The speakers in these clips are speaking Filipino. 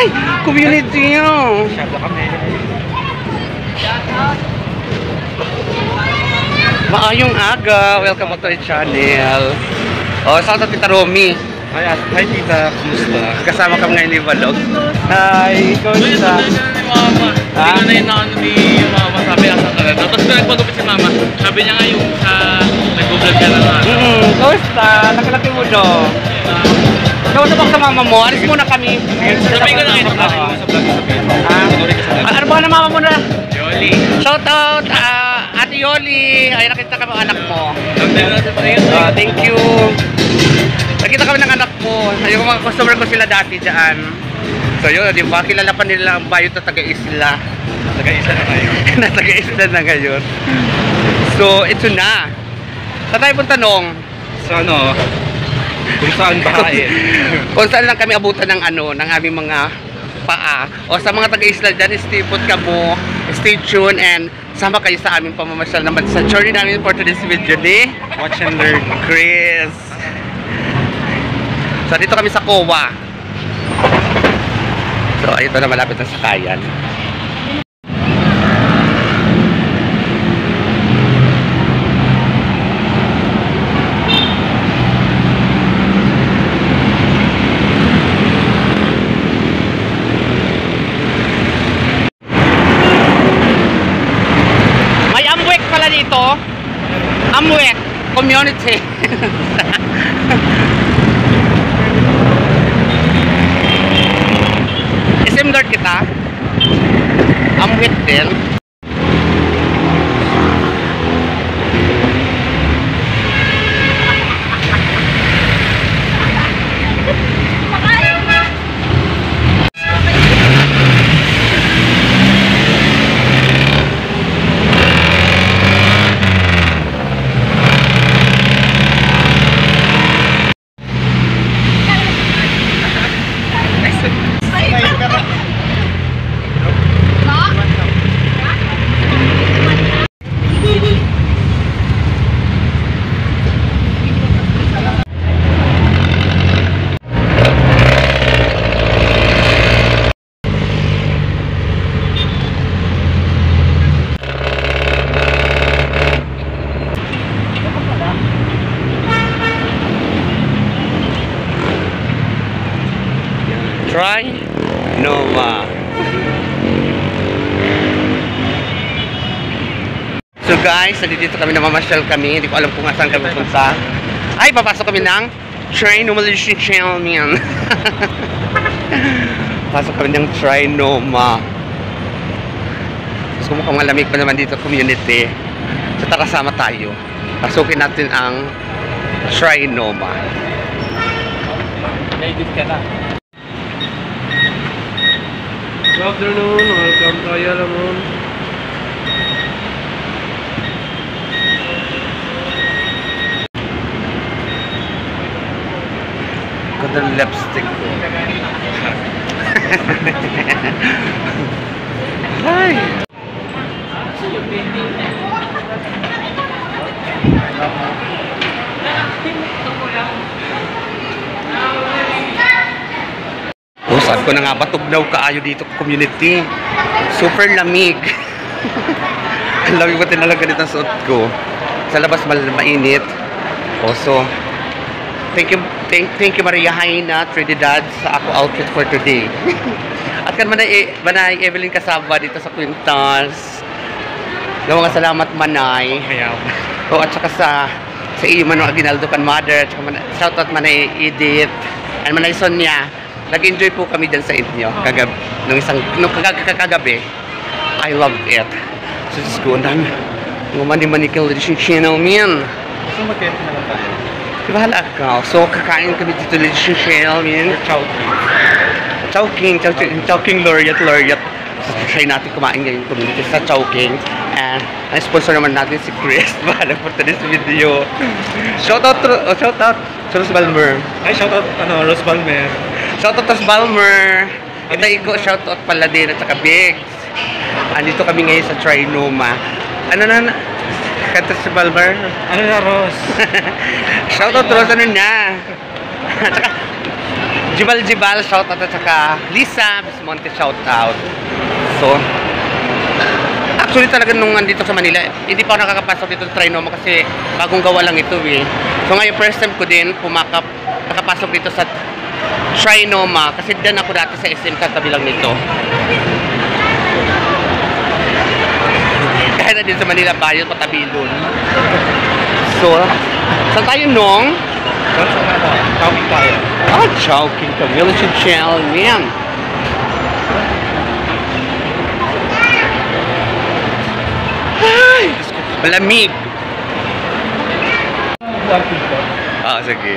Ay! Community yun! Masyado kami. Maayong aga! Welcome back to the channel. Oh, saan Tita Romy? Hi tita, kumusta? Kasama kami ngayon ni Vlog. Hi! Kumusta? Ni mama. Hindi na ano ni mama. Sabi nasa Canada. Tapos nagpagupit si mama. Sabi niya nga yung sa nag-vlog ka na nga. Kumusta? Nakalaki mo do. Kumusta ba sa mama mo? Alis muna kami. Sabi ko na kayo sa vlog. Ano ba na mama mo na? Yoli. Shout out! Ate Yoli! Ay, nakita kami ang anak mo. Thank you. Nakita kami ng anak ko. Yung mga customer ko sila dati dyan. So yun, di ba? Kilala pa nila ang bayot na taga-isla. Taga-isa na kayo. Na taga-isla na ngayon. So, ito na. Saan tayo punta nung? Sa ano? Kung saan bahain? Kung saan lang kami abutan ng ano, ng aming mga paa. O sa mga taga-isla dyan, stay put ka mo, stay tuned, and sama kayo sa aming pamamasyal naman sa journey namin for today's video ni Watch and learn. Chris. So, dito kami sa Kowa. So, ito na malapit na sakayan. May Amwek pala dito. Amwek community. Similar kita. Amwek din. Try Noma. So guys, dito kami namamasyal kami. Hindi ko alam kung saan kami pupunta. Ay, papasok kami ng Trinoma Channel. Pasok kami ng Trinoma. So mukhang malamig pa naman dito community. So tara, sama tayo. Pasukin natin ang Trinoma. Native ka na. Good afternoon, welcome to Ayalamon. Ganda ng lipstick ko. Hi! Saan ko na nga ba tugnaw kaayo dito community? Super lamig. Ang lamig ba tinalaga nito ang suot ko? Sa labas mainit. Also, thank you Maria Haina Trinidad sa ako outfit for today. At kan Manay Evelyn Kasaba dito sa Quintas. Mga salamat Manay. O at saka sa iyo Manong Aguinaldo kan mother. At saka shout out Manay Edith and Manay Sonia. Nag-enjoy po kami dyan sa inyo nung kagabi. I love it. So just go down. Mani-manikil edition channel man. So mag-kent na lang tayo. Bahala ka. So kakain kami dito edition channel man. Chowking Laureate. So try natin kumain ngayon community sa Chowking. And ang sponsor naman natin si Chris. Bahala for today's video. Shout out to Rose Balmer. Ay, shout out Rose Balmer. Shoutout to Balmer. Iko shoutout pala din at saka Biggs. Andito kami ngayon sa Trinoma. Ano na? Kanta si Balmer? Ano na, Rose? Shoutout Rose, ano na? At saka Jibal, shout out at saka Lisa Bismonte, shout out. So, actually talaga nung andito sa Manila, hindi pa ako nakakapasok dito sa Trinoma kasi bagong gawa lang ito eh. So ngayon, first time ko din nakapasok dito sa Trinoma kasi dan ako dati sa SM katabi lang nito. Kaya na din sa Manila Bayan, patabilon. So, saan tayo nung? Chowking tayo. Chowking ka. Village Channel, man. Ay, malamig. Sige.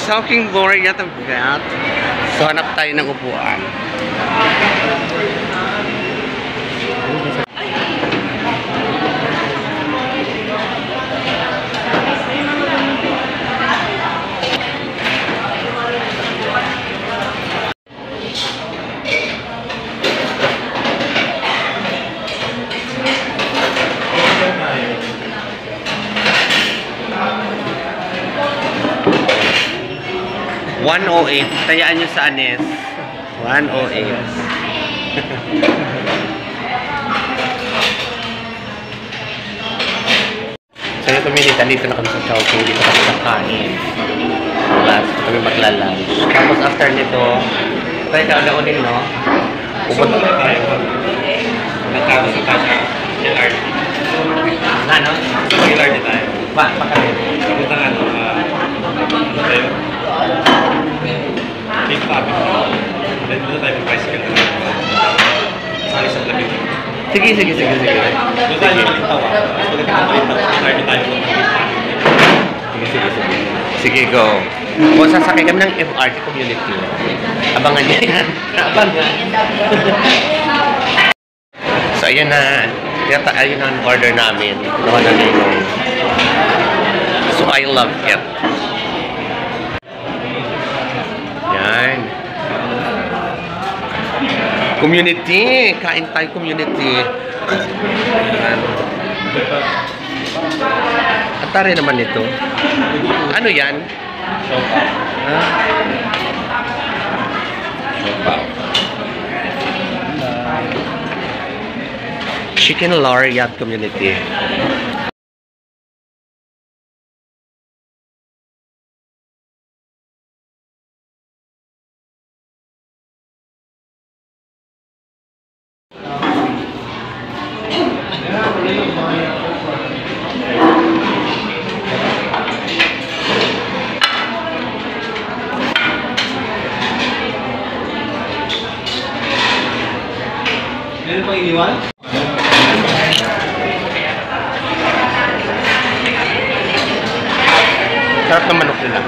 Chowking Gloria at that. So, hanap tayo ng upuan. $108. Tayaan nyo sa Anes. 108. So yung community, dito na kami sa Chowking. Dito kami sa kain. Last, kami magla-lunch. Tapos after nito, tayo kaunin, no? Pupunta tayo. Nagkano sa Tasha. LRT. Ano? LRT tayo. Pa kami. Pupunta nga ano tayo. Big Papi. Then dito tayo mag-bicycle. Sali sa Lapit. Sige. Doon tayo malintaw. Tapos pagkakita malintaw, LRT tayo. Sige, go. O, sasakay kami ng MRT community. Abangan niya yan. Abangan. So, ayan na. Ayun na ang order namin. Nawa na ninong. So, I love it. Yan. Community. Kain tayo community. Yan. Atari naman ito. Ano yan? Ha? Chicken Laureate Community. Meron pang iniwan? Sarap ng manok nila.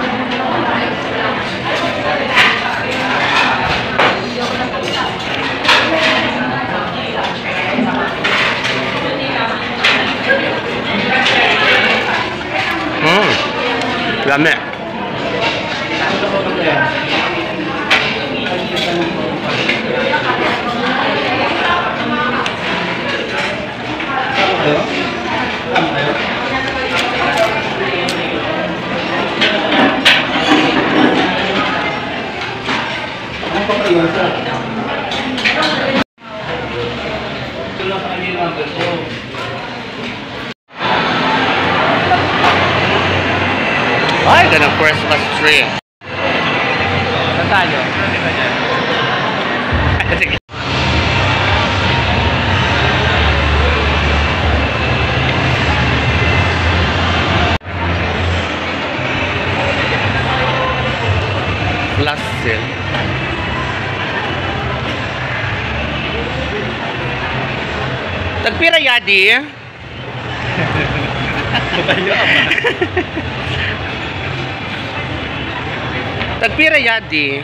Lame. Ay, ganang Christmas tree. Saan tayo? Sige. Last sale. Tagpira yadi. Tagpira yadi.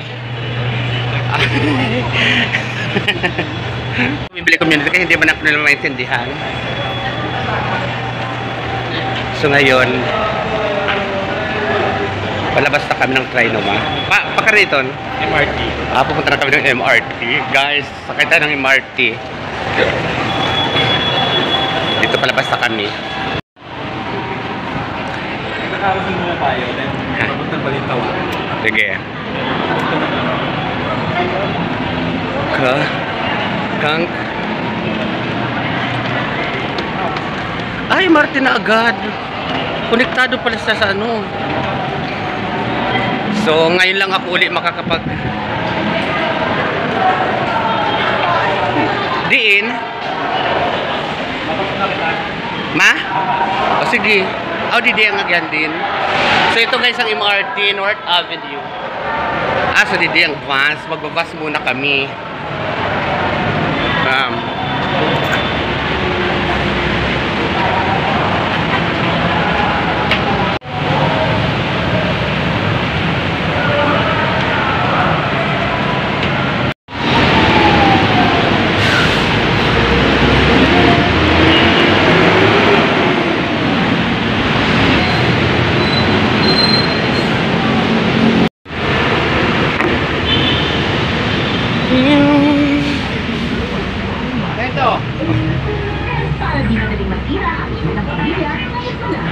Bibili community kasi hindi man ako nila maintindihan. So ngayon, palabas na kami ng Trinoma. Pakariton. MRT. Pupunta na kami ng MRT. Guys, sakay tayo ng MRT. Dito palabas na kami. Nakakasin mo tayo. Then, papunta Balintawan. Sige. Kang. Ay, Martin na agad. Konektado pala siya sa ano. So, ngayon lang ako ulit makakapag diin. Ma? O sige. Didi ang agyan din. So, ito guys ang MRT, North Avenue. So didi ang bus. Magbabas muna kami. Para di madaling masira ang inyong pamilya, ito na.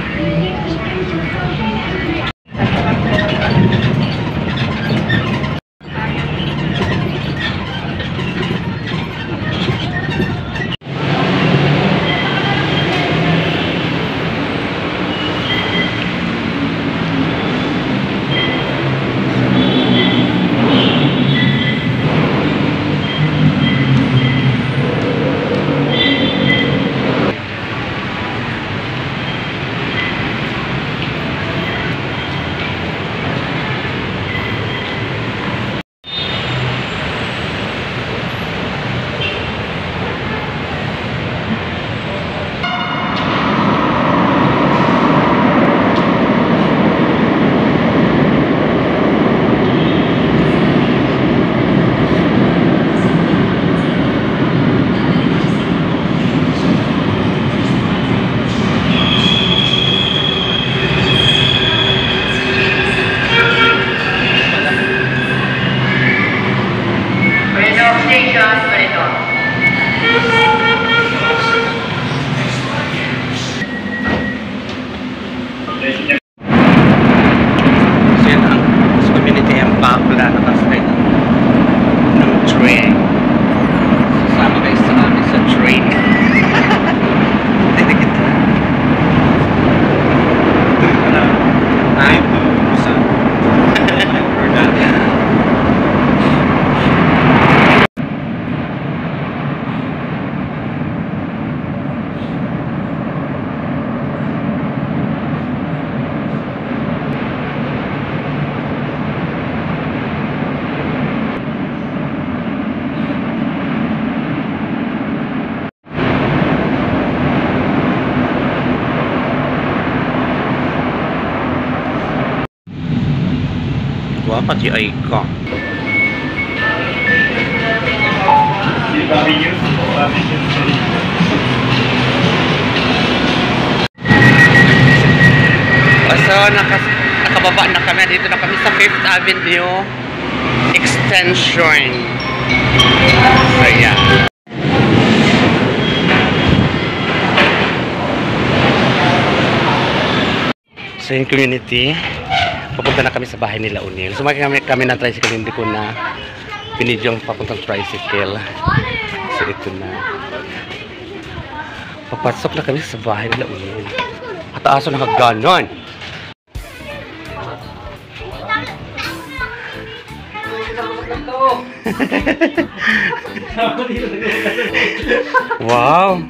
Pati ay ka. So, nakababa na kami. Dito na kami sa 5th Avenue Extension. So, yeah. So, yung community, papunta na kami sa bahay nila Unil. Sumakay kami ng tricycle, hindi ko na pinidyo yung papuntang tricycle. So ito na. Papasok na kami sa bahay nila Unil. At aso nakaganon. Wow!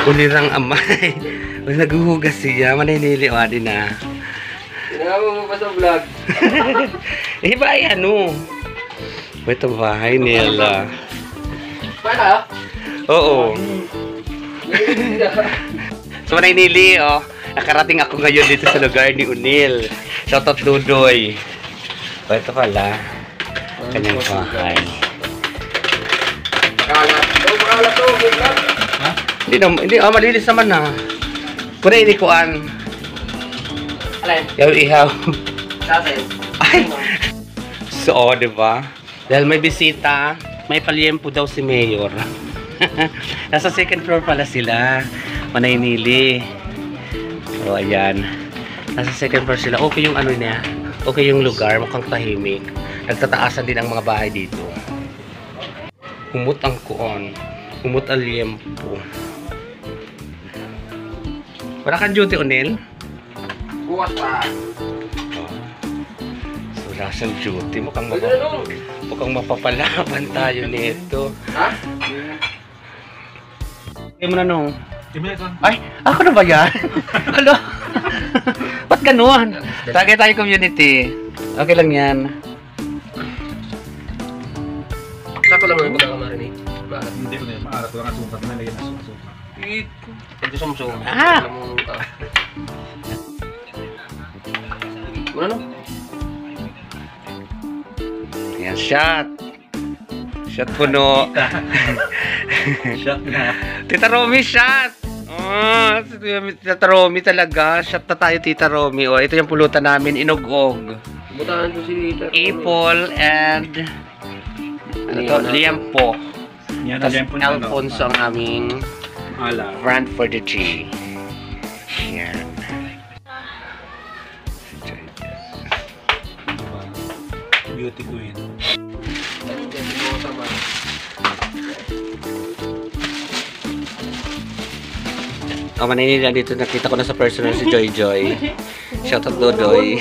Ulirang amay. Naguhugas siya. Maninili o adi na. Tinawag mo pa sa vlog. Ba yan o. Ito bahay nila. Para? Oo. So Maninili o. Nakarating ako ngayon dito sa lugar ni Unil. Shoutout Dudoy. Ito pala. Kanyang bahay. Makalat to, vlog. Hindi, malinis naman na. Kuna inikuan. Alay. Ihaw. Satin. Ay! So, diba? Dahil may bisita, may palyempo daw si Mayor. Nasa second floor pala sila. Maninili. So, ayan. Nasa second floor sila. Okay yung ano niya. Okay yung lugar, mukhang tahimik. Nagtataasan din ang mga bahay dito. Humot ang kuon. Humot ang liempo. Wala kang duty, Onel? Bukas pa. So, wala siyang duty. Mukhang mapapalaban tayo nito. Ha? Hindi mo na nung. Ay, ako na ba yan? Alo? Ba't ganun? Tagay tayo community. Okay lang yan. Sako lang yung pagkakamarinate. Bakit? Hindi ko na yun. Maarat ko lang ang sukat na lagyan ng sukat. Pwede sumsum. Ah! Alam mo, Ano? Yan, shot. Shot puno. Shot na. Tita Romy, shot! Oh, Tita Romy talaga. Shot na tayo, Tita Romy. Oh, ito yung pulutan namin, inugog. Butahan ko si Apple and ano to, liempo. Yan Tapos ang po Alfonso ang aming ala. brand for the tea. Yan. Beauty queen. Oh, Manila dito nakita ko na sa personal si Joy Joy. Shout out Dodoy.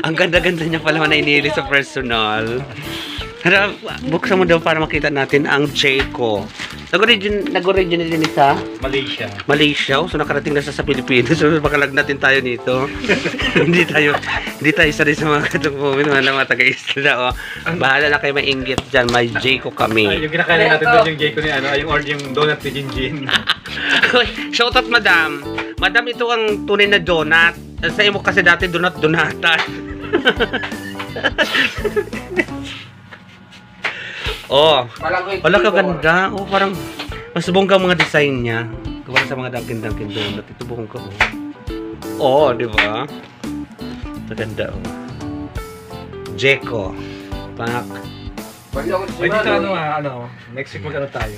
Ang ganda-ganda niya pala Manila sa personal. Pero buksan mo daw para makita natin ang Jayco. Nag-originate din sa Malaysia. Malaysia. So nakarating na sa Pilipinas. So makalag natin tayo nito. hindi tayo sanay sa mga katong moment. Wala mga taga-isla. Oh. Bahala na kayo mainggit dyan. May Jayco kami. Ay, yung kinakain natin doon yung Jayco ni ano, yung donut ni Jinjin. Shout out madam. Madam, ito ang tunay na donut. Sa imo kasi dati donut-donatan. Oh, wala ka ganda. Oh, parang mas bongga ang mga design niya. Kuwala sa mga Dunkin' donut. Ito bongga oh. Oh, di ba? Maganda oh. Jayco. Pak. Ay, dito ano, next week mag-ano tayo.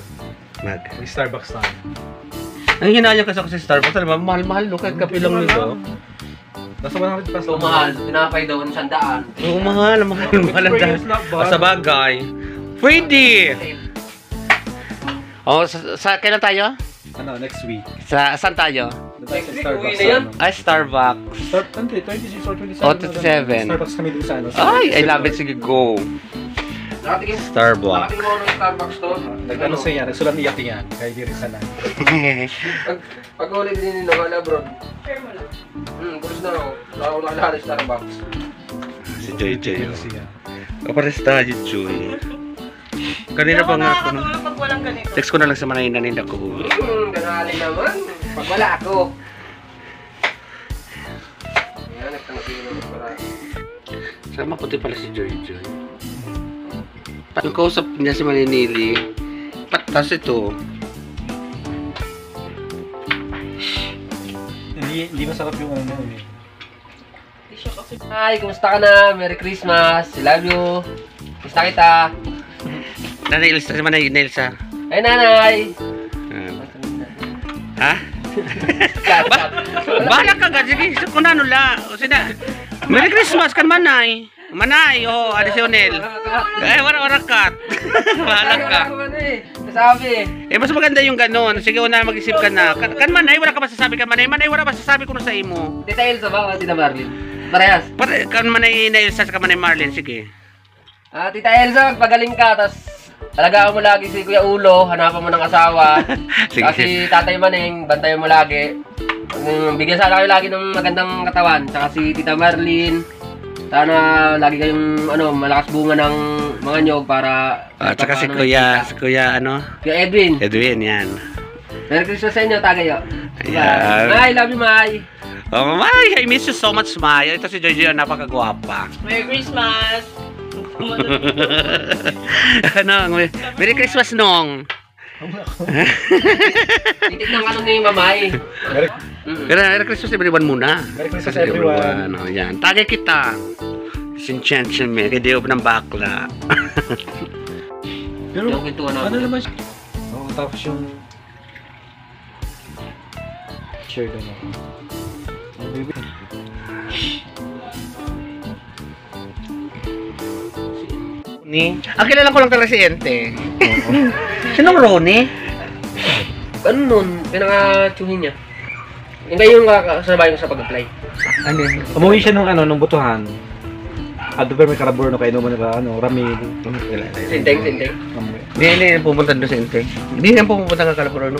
May Starbucks tayo. Ang hinayang kasi ako sa Starbucks. Alam mo, mahal-mahal no? Kahit kape lang nito. Nasa 100 pesos. So mahal, pinapay daw ng 100. Oo, mahal ang dahil. Sa bagay. Pwede! Oh, kailan tayo? Ano, next week. Saan tayo? Next week, uwi na yan? Ay, Starbucks. 26 or 27. Oh, 27. Starbucks kami dun sa ano. Ay, I love it. Sige, go. Nakatingin Starbucks. mo ng Starbucks to. Nag-ano siya, nagsulat niyak yan. Kaya di rin sana. Pag ulit din nila, wala bro. Pulis na ako. Wala ko nakalala sa Starbucks. Si Joy Joy. Yun siya. Kapares tayo, Joy. Kanina pa nga ako. Pag walang ganito. Text ko na lang sa Manila nila ko. Ganali naman. Pag wala ako. Ayan, nagtanggapin naman para. Saan maputi pala si Joy Joy? Yung kausap niya si Maninili. Patas ito. Hindi masarap yung ano eh. Hi, kumusta ka na? Merry Christmas. I love you. Kumusta kita? Nanay Ilsa, si Manay Ilsa. Ay, nanay. Ha? Bahala ka ga. Sige, kung ano la. O sina. Merry Christmas kan Manay. Manay, oh, adisyonel. Eh, wala kat. Bahala ka. Sabi. Eh, mas maganda yung ganon. Sige, una mag-isip ka na. Kan Manay, wala ka masasabi kan Manay. Manay, wala masasabi ko na sa imo. Tita Elsa ba? Tita Marlene? Parehas. Kan Manay na Ilsa ka Manay Marlene, sige. Tita Elsa, magpagaling ka. Tapos, alagaan mo lagi si Kuya Ulo. Hanapan mo ng asawa. Sige. Kasi Tatay Maneng, bantayan mo lagi. Bigyan sana kayo lagi ng magandang katawan. Saka si Tita Marlene. Sana lagi kayong malakas bunga ng mga nyog para At saka si Kuya Edwin. Edwin, yan. Merry Christmas sa inyo, Tagayo. Ayan. May, love you, May. Oh, May, I miss you so much, May. Ito si Jojo, napakagwapa. Merry Christmas! Merry Christmas, Nong. Titignan ka ni Mamay. Merry Christmas, everyone muna. Merry Christmas, everyone. Oh, yan. Tagay kita. Sinchenchen me, kay Deo ng bakla. Pero, Yung kwentuhan namin. ano naman siya? Oo, tapos yung... Share ko na. Oh, baby. Ni? Ang kilala ko lang talaga si Ente. Sinong Ronnie? Ano nun? Pinaka-tsuhin niya. Yung kayo yung kasabay ko sa pag-apply. Ano yun? Umuwi siya nung butuhan. Pero may karaburno kayo naman na ramil. Sinteng. Hindi pupunta doon sa Ente. Hindi na pupunta ka Kalapurano.